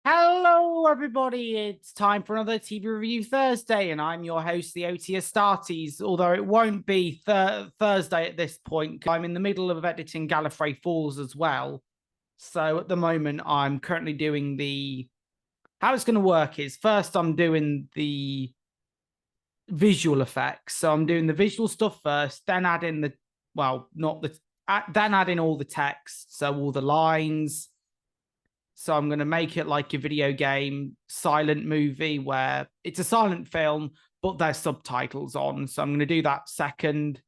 Hello, everybody. It's time for another TV Review Thursday, and I'm your host, the OT Astartes, although it won't be Thursday at this point. I'm in the middle of editing Gallifrey Falls as well. So at the moment, I'm currently doing how it's going to work is first, I'm doing the visual effects. So I'm doing the visual stuff first, then add in then add in all the text. So all the lines. So I'm going to make it like a video game silent movie where it's a silent film, but there's subtitles on. So I'm going to do that second.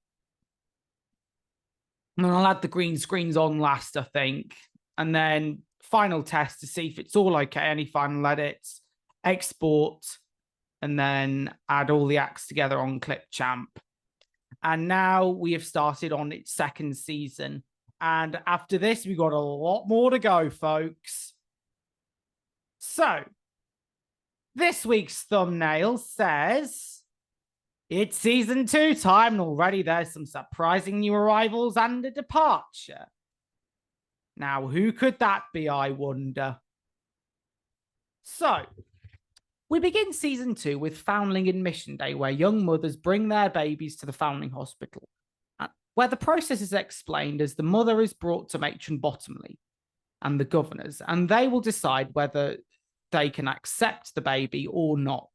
And then I'll add the green screens on last, I think. And then final test to see if it's all okay. Any final edits, export, and then add all the acts together on Clipchamp. And now we have started on its second season. And after this, we've got a lot more to go, folks. So, this week's thumbnail says it's season 2 time, and already there's some surprising new arrivals and a departure. Now, who could that be, I wonder? So, we begin season 2 with Foundling Admission Day, where young mothers bring their babies to the Foundling Hospital, where the process is explained as the mother is brought to Matron Bottomley and the governors, and they will decide whether they can accept the baby or not.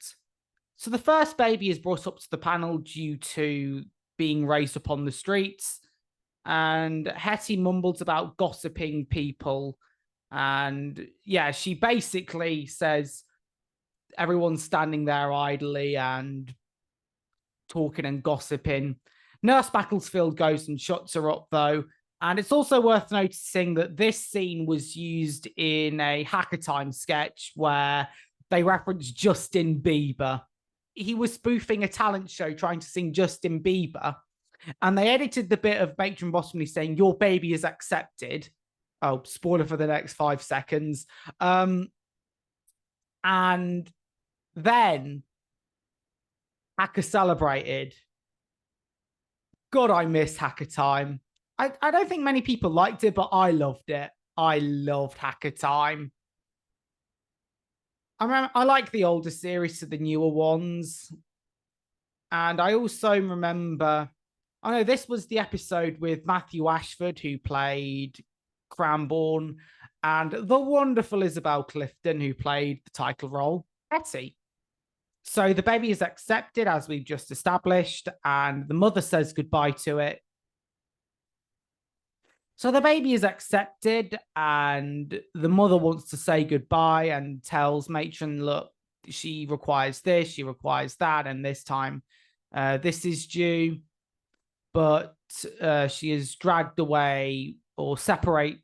So the first baby is brought up to the panel due to being raised up on the streets, and Hetty mumbles about gossiping people, and yeah, she basically says everyone's standing there idly and talking and gossiping. Nurse Macclesfield goes and shuts her up, though. And it's also worth noticing that this scene was used in a Hacker Time sketch where they referenced Justin Bieber. He was spoofing a talent show trying to sing Justin Bieber. And they edited the bit of Matron Bottomley saying, "Your baby is accepted." Oh, spoiler for the next 5 seconds. And then Hacker celebrated. God, I miss Hacker Time. I don't think many people liked it, but I loved it. I loved Hacker Time. I like the older series to the newer ones. And I also remember, I know this was the episode with Matthew Ashford, who played Cranbourne, and the wonderful Isabel Clifton, who played the title role, Hetty. So the baby is accepted, as we've just established, and the mother says goodbye to it. So the baby is accepted, and the mother wants to say goodbye and tells Matron, look, she requires this, she requires that, and this time this is due. But she is dragged away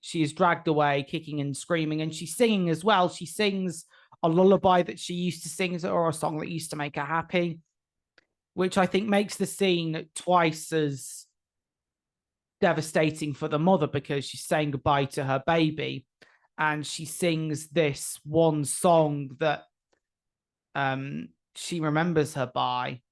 she is dragged away, kicking and screaming, and she's singing as well. She sings a lullaby that she used to sing, or a song that used to make her happy, which I think makes the scene twice as devastating for the mother because she's saying goodbye to her baby, and she sings this one song that she remembers her by.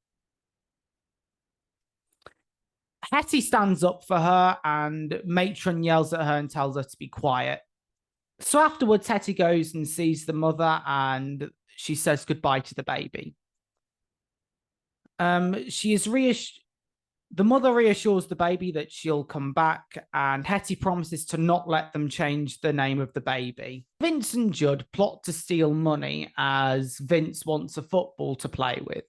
Hetty stands up for her, and Matron yells at her and tells her to be quiet. So afterwards, Hetty goes and sees the mother, and she says goodbye to the baby. The mother reassures the baby that she'll come back, and Hetty promises to not let them change the name of the baby. Vince and Judd plot to steal money as Vince wants a football to play with.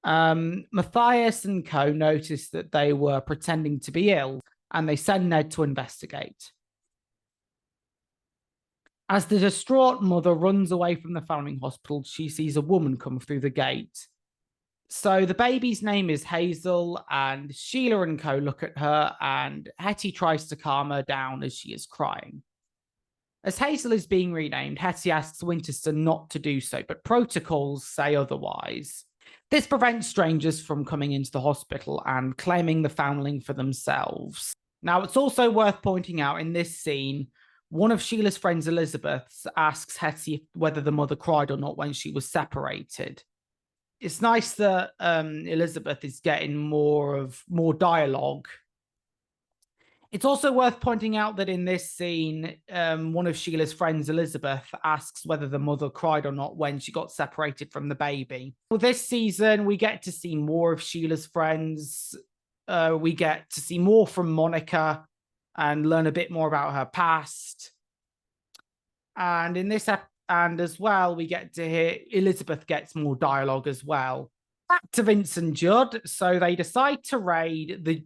Matthias and co notice that they were pretending to be ill, and they send Ned to investigate. As the distraught mother runs away from the Foundling Hospital, she sees a woman come through the gate. So the baby's name is Hazel, and Sheila and co look at her, and Hetty tries to calm her down as she is crying. As Hazel is being renamed, Hetty asks Winchester not to do so, but protocols say otherwise. This prevents strangers from coming into the hospital and claiming the Foundling for themselves. Now, it's also worth pointing out in this scene, one of Sheila's friends, Elizabeth, asks Hetty whether the mother cried or not when she was separated. It's nice that Elizabeth is getting more dialogue It's also worth pointing out that in this scene, one of Sheila's friends, Elizabeth, asks whether the mother cried or not when she got separated from the baby. Well, this season, we get to see more of Sheila's friends. We get to see more from Monica and learn a bit more about her past. And in this and as well, we get to hear Elizabeth gets more dialogue as well. Back to Vince and Judd. So they decide to raid the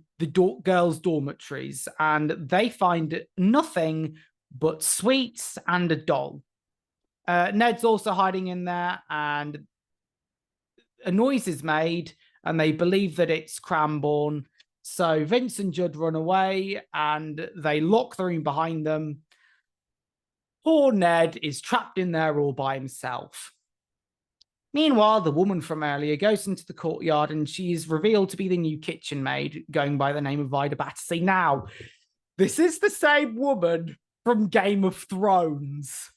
girls' dormitories, and they find nothing but sweets and a doll. Ned's also hiding in there, and a noise is made, and they believe that it's Cranbourne. So Vince and Judd run away, and they lock the room behind them. Poor Ned is trapped in there all by himself. Meanwhile, the woman from earlier goes into the courtyard, and she is revealed to be the new kitchen maid, going by the name of Ida Battersea. Now, this is the same woman from Game of Thrones,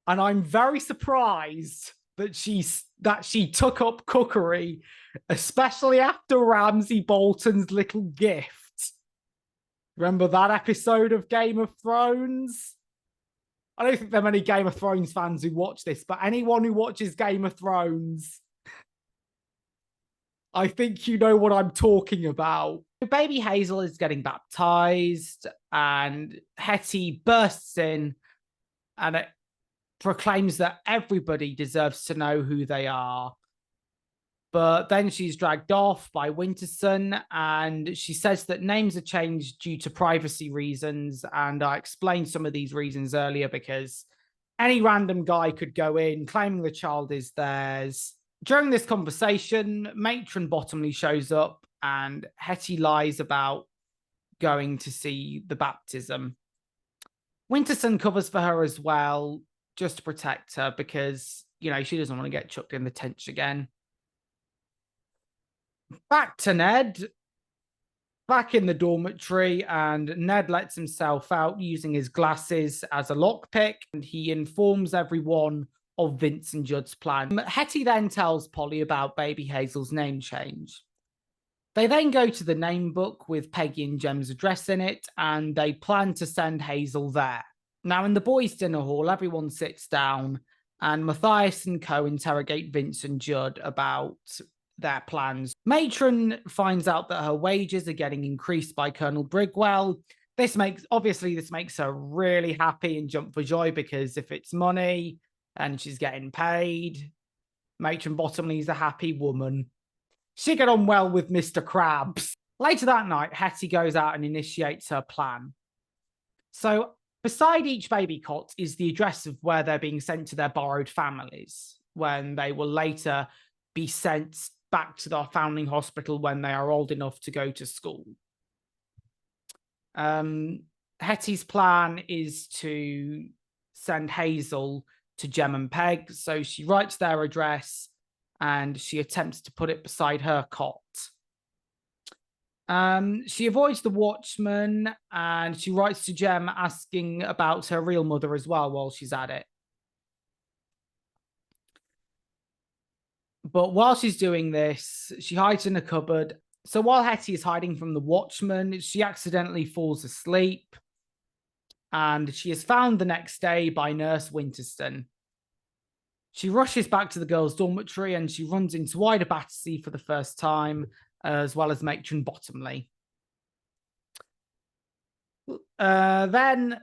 and I'm very surprised that she took up cookery, especially after Ramsay Bolton's little gift. Remember that episode of Game of Thrones? I don't think there are many Game of Thrones fans who watch this, but anyone who watches Game of Thrones, I think you know what I'm talking about. Baby Hazel is getting baptized, and Hetty bursts in, and it proclaims that everybody deserves to know who they are. But then she's dragged off by Winterson, and she says that names are changed due to privacy reasons. And I explained some of these reasons earlier, because any random guy could go in claiming the child is theirs. During this conversation, Matron Bottomley shows up, and Hetty lies about going to see the baptism. Winterson covers for her as well, just to protect her, because, you know, she doesn't want to get chucked in the tench again. Back to Ned, back in the dormitory, and Ned lets himself out using his glasses as a lockpick, and he informs everyone of Vince and Judd's plan. Hetty then tells Polly about Baby Hazel's name change. They then go to the name book with Peggy and Jem's address in it, and they plan to send Hazel there. Now, in the boys' dinner hall, everyone sits down, and Matthias and co interrogate Vince and Judd about their plans. Matron finds out that her wages are getting increased by Colonel Brigwell. This makes her really happy and jump for joy, because if it's money and she's getting paid, Matron Bottomley's a happy woman. She got on well with Mr. Krabs. Later that night, Hetty goes out and initiates her plan. So beside each baby cot is the address of where they're being sent to their borrowed families, when they will later be sent back to their founding hospital when they are old enough to go to school. Hetty's plan is to send Hazel to Jem and Peg, so she writes their address and she attempts to put it beside her cot. She avoids the watchman, and she writes to Jem asking about her real mother as well while she's at it. But while she's doing this, she hides in a cupboard. So while Hetty is hiding from the watchman, she accidentally falls asleep, and she is found the next day by Nurse Winterston. She rushes back to the girls' dormitory, and she runs into Ida Battersea for the first time, as well as Matron Bottomley. Then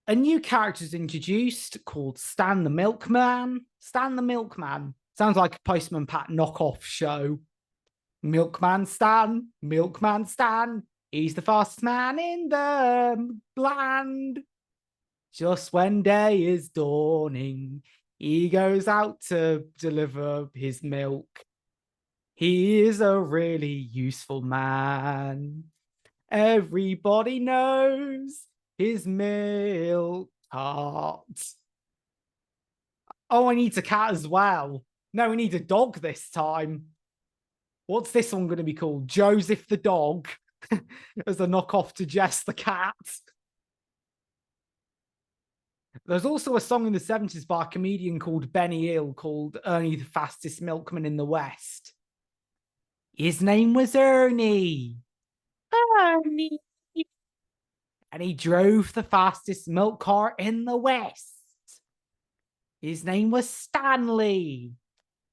a new character is introduced called Stan the Milkman. Stan the Milkman. Sounds like a Postman Pat knockoff show. Milkman Stan. He's the fastest man in the land. Just when day is dawning, he goes out to deliver his milk. He is a really useful man. Everybody knows his milk cart. Oh, I need a cat as well. No, we need a dog this time. What's this one going to be called? Joseph the dog, as a knockoff to Jess the cat. There's also a song in the 70s by a comedian called Benny Hill called Ernie the Fastest Milkman in the West. His name was Ernie. Ernie. and he drove the fastest milk cart in the West. His name was Stanley.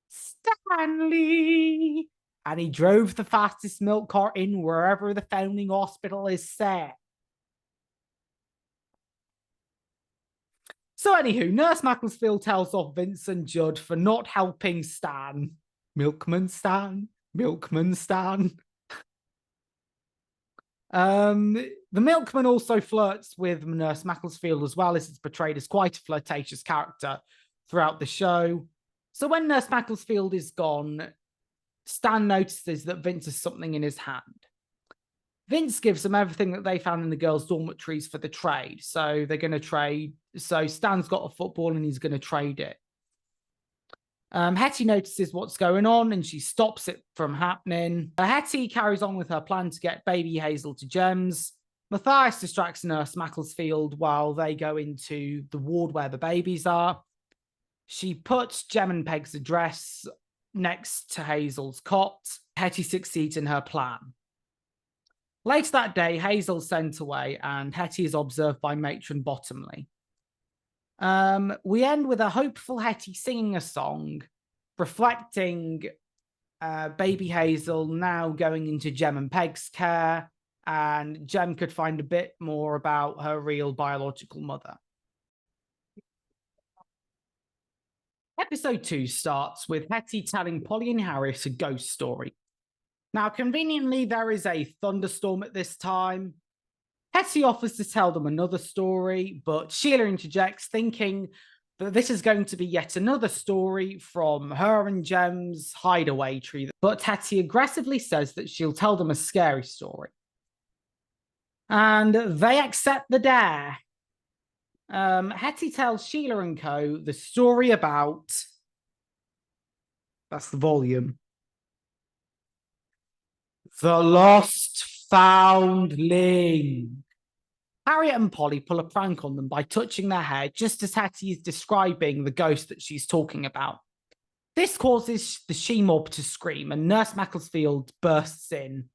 Stanley! And he drove the fastest milk cart in wherever the founding hospital is set. So anywho, Nurse Macclesfield tells off Vince and Judd for not helping Stan. Milkman Stan. Milkman Stan. The milkman also flirts with Nurse Macclesfield as well, as it's portrayed as quite a flirtatious character throughout the show. So when Nurse Macclesfield is gone, Stan notices that Vince has something in his hand. Vince gives them everything that they found in the girls' dormitories for the trade. So they're going to trade. So Stan's got a football and he's going to trade it. Hetty notices what's going on and she stops it from happening. Hetty carries on with her plan to get baby Hazel to Gems. Matthias distracts Nurse Macclesfield while they go into the ward where the babies are. She puts Gem and Peg's address next to Hazel's cot. Hetty succeeds in her plan. Later that day, Hazel's sent away and Hetty is observed by Matron Bottomley. We end with a hopeful Hetty singing a song, reflecting baby Hazel now going into Gem and Peg's care, and Gem could find a bit more about her real biological mother. Episode 2 starts with Hetty telling Polly and Harriet a ghost story. Now, conveniently, there is a thunderstorm at this time. Hetty offers to tell them another story, but Sheila interjects, thinking that this is going to be yet another story from her and Gem's hideaway tree. But Hetty aggressively says that she'll tell them a scary story. And they accept the dare. Hetty tells Sheila and co. the story about... That's the volume. The Lost Foundling. Harriet and Polly pull a prank on them by touching their hair just as Hetty is describing the ghost that she's talking about. This causes the she-mob to scream and Nurse Macclesfield bursts in.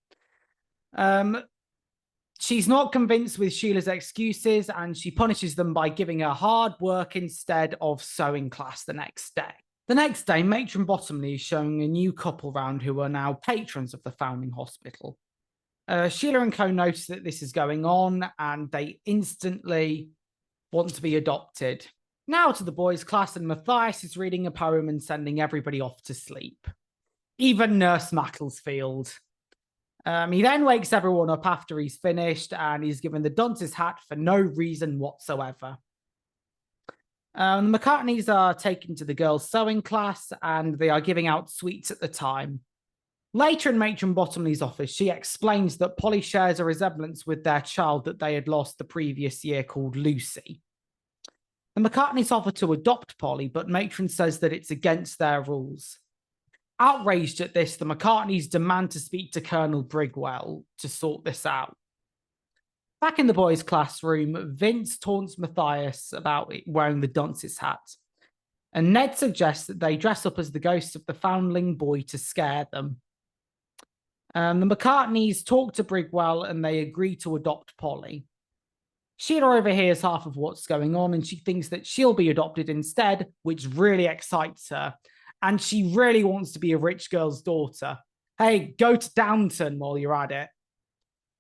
She's not convinced with Sheila's excuses and she punishes them by giving her hard work instead of sewing class the next day. The next day, Matron Bottomley is showing a new couple round who are now patrons of the Foundling Hospital. Sheila and co notice that this is going on and they instantly want to be adopted. Now to the boys' class, and Matthias is reading a poem and sending everybody off to sleep. Even Nurse Macclesfield. He then wakes everyone up after he's finished and he's given the dunce's hat for no reason whatsoever. The McCartneys are taken to the girls' sewing class and they are giving out sweets at the time. Later in Matron Bottomley's office, she explains that Polly shares a resemblance with their child that they had lost the previous year called Lucy. The McCartneys offer to adopt Polly, but Matron says that it's against their rules. Outraged at this, the McCartneys demand to speak to Colonel Brigwell to sort this out. Back in the boys' classroom, Vince taunts Matthias about wearing the dunce's hat. And Ned suggests that they dress up as the ghosts of the foundling boy to scare them. The McCartneys talk to Brigwell and they agree to adopt Polly. Sheila overhears half of what's going on and she thinks that she'll be adopted instead, which really excites her. And she really wants to be a rich girl's daughter. Hey, go to Downton while you're at it.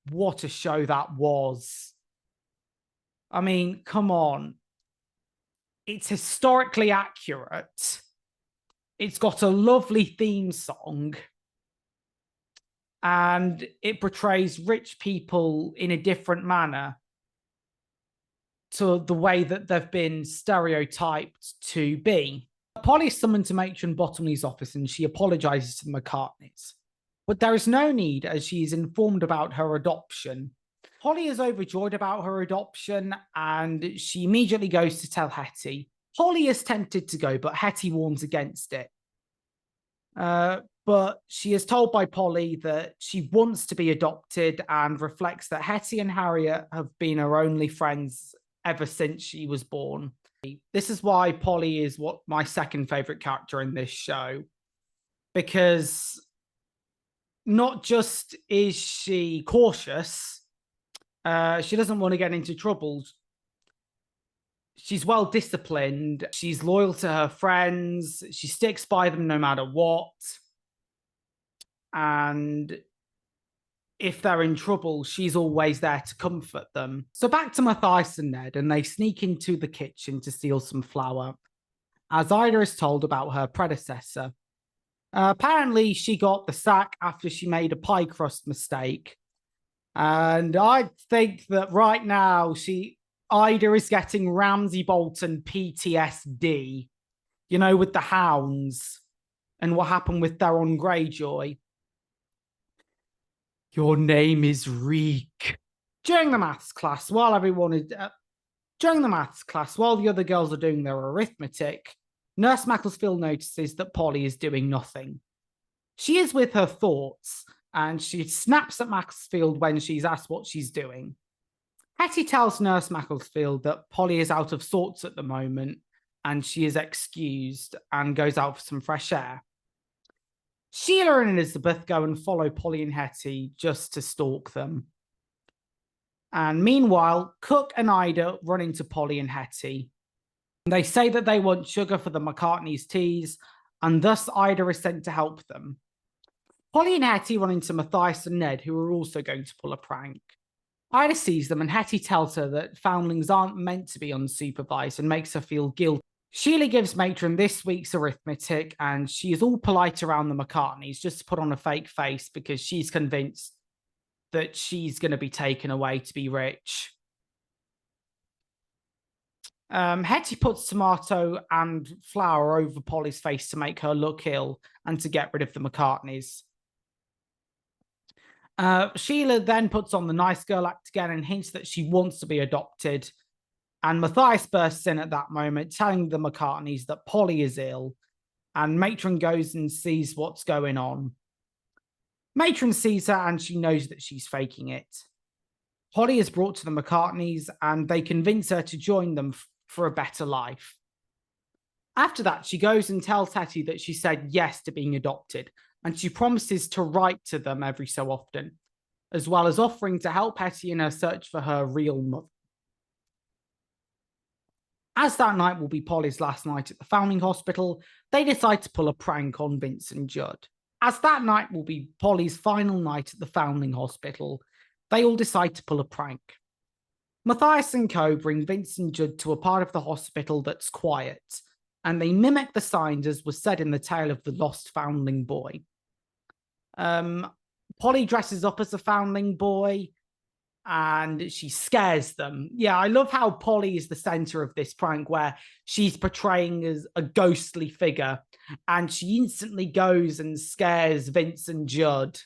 What a show that was. I mean, come on. It's historically accurate. It's got a lovely theme song. And it portrays rich people in a different manner to the way that they've been stereotyped to be. Polly is summoned to Matron Bottomley's office and she apologizes to the McCartneys. But there is no need as she is informed about her adoption. Polly is overjoyed about her adoption and she immediately goes to tell Hetty. Polly is tempted to go, but Hetty warns against it. But she is told by Polly that she wants to be adopted and reflects that Hetty and Harriet have been her only friends ever since she was born. This is why Polly is my second favorite character in this show, because not just is she cautious, She doesn't want to get into trouble. She's well disciplined. She's loyal to her friends. She sticks by them no matter what. And if they're in trouble, she's always there to comfort them. So back to Matthias and Ned, and they sneak into the kitchen to steal some flour, as Ida is told about her predecessor. Apparently, she got the sack after she made a pie crust mistake. And I think that right now, Ida is getting Ramsay Bolton PTSD, with the hounds and what happened with Theron Greyjoy. Your name is Reek. During the maths class, while the other girls are doing their arithmetic, Nurse Macclesfield notices that Polly is doing nothing. She is with her thoughts, and she snaps at Macclesfield when she's asked what she's doing. Hetty tells Nurse Macclesfield that Polly is out of sorts at the moment, and she is excused and goes out for some fresh air. Sheila and Elizabeth go and follow Polly and Hetty just to stalk them. And meanwhile, Cook and Ida run into Polly and Hetty. They say that they want sugar for the McCartney's teas, and thus Ida is sent to help them. Polly and Hetty run into Matthias and Ned, who are also going to pull a prank. Ida sees them, and Hetty tells her that foundlings aren't meant to be unsupervised and makes her feel guilty. Sheila gives Matron this week's arithmetic, and she is all polite around the McCartneys just to put on a fake face because she's convinced that she's going to be taken away to be rich. Hetty puts tomato and flour over Polly's face to make her look ill and to get rid of the McCartneys. Sheila then puts on the nice girl act again and hints that she wants to be adopted. And Matthias bursts in at that moment, telling the McCartneys that Polly is ill. And Matron goes and sees what's going on. Matron sees her and she knows that she's faking it. Polly is brought to the McCartneys and they convince her to join them for a better life. After that, she goes and tells Hetty that she said yes to being adopted, and she promises to write to them every so often, as well as offering to help Hetty in her search for her real mother. As that night will be Polly's last night at the Foundling Hospital, they decide to pull a prank on Vince and Judd. As that night will be Polly's final night at the Foundling Hospital, they all decide to pull a prank. Matthias and co bring Vince and Judd to a part of the hospital that's quiet, and they mimic the signs as was said in the tale of the lost foundling boy. Polly dresses up as a foundling boy, and she scares them. Yeah, I love how Polly is the center of this prank where she's portraying as a ghostly figure and she instantly goes and scares Vince and Judd.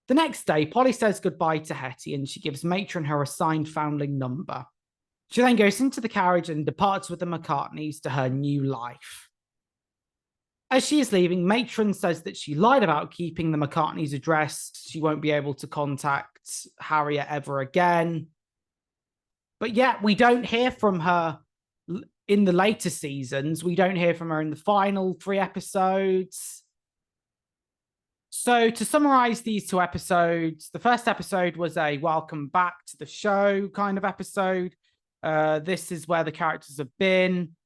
The next day, Polly says goodbye to Hetty and she gives Matron her assigned foundling number. She then goes into the carriage and departs with the McCartneys to her new life. As she is leaving, Matron says that she lied about keeping the McCartney's address. She won't be able to contact Harriet ever again. But yet, we don't hear from her in the later seasons. We don't hear from her in the final 3 episodes. So to summarize these 2 episodes, the first episode was a welcome back to the show kind of episode. This is where the characters have been.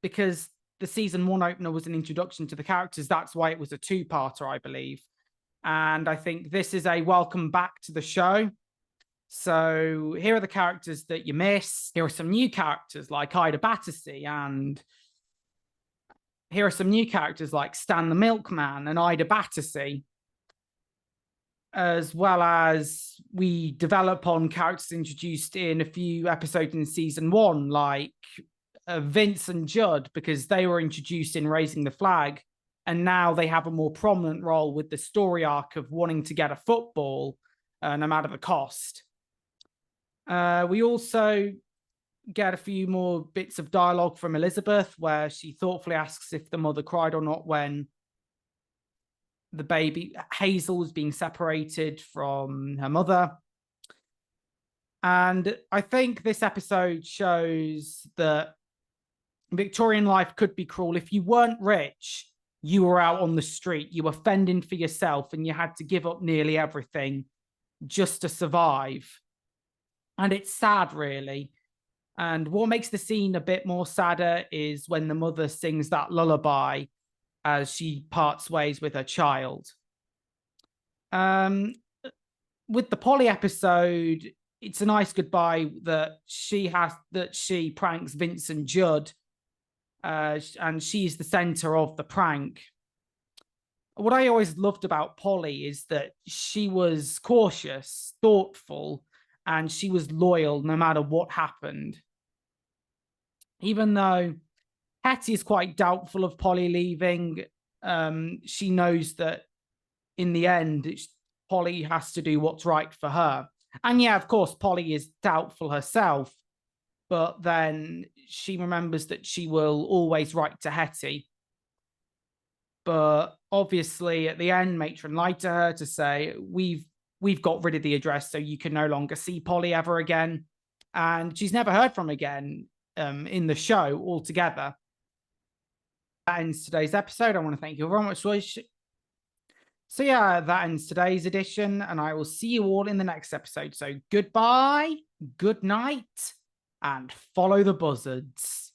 Because the season 1 opener was an introduction to the characters. That's why it was a 2-parter, I believe. And I think this is a welcome back to the show. So here are the characters that you miss. Here are some new characters like Ida Battersea, and here are some new characters like Stan the Milkman and Ida Battersea, as well as we develop on characters introduced in a few episodes in season 1, like Vince and Judd, because they were introduced in Raising the Flag, and now they have a more prominent role with the story arc of wanting to get a football no matter the cost. We also get a few more bits of dialogue from Elizabeth where she thoughtfully asks if the mother cried or not when the baby Hazel was being separated from her mother. And I think this episode shows that Victorian life could be cruel. If you weren't rich, you were out on the street, you were fending for yourself, and you had to give up nearly everything just to survive. And it's sad, really. And what makes the scene a bit more sadder is when the mother sings that lullaby as she parts ways with her child. With the Polly episode, it's a nice goodbye that she pranks Vincent Judd, and she's the center of the prank. What I always loved about Polly is that she was cautious, thoughtful, and she was loyal no matter what happened. Even though Hetty is quite doubtful of Polly leaving, she knows that in the end, Polly has to do what's right for her. And yeah, of course, Polly is doubtful herself, but then she remembers that she will always write to Hetty. But obviously, at the end, Matron lied to her to say, we've got rid of the address, so you can no longer see Polly ever again. And she's never heard from again in the show altogether. That ends today's episode. I want to thank you very much. So yeah, that ends today's edition, and I will see you all in the next episode. So goodbye, good night, and follow the buzzards.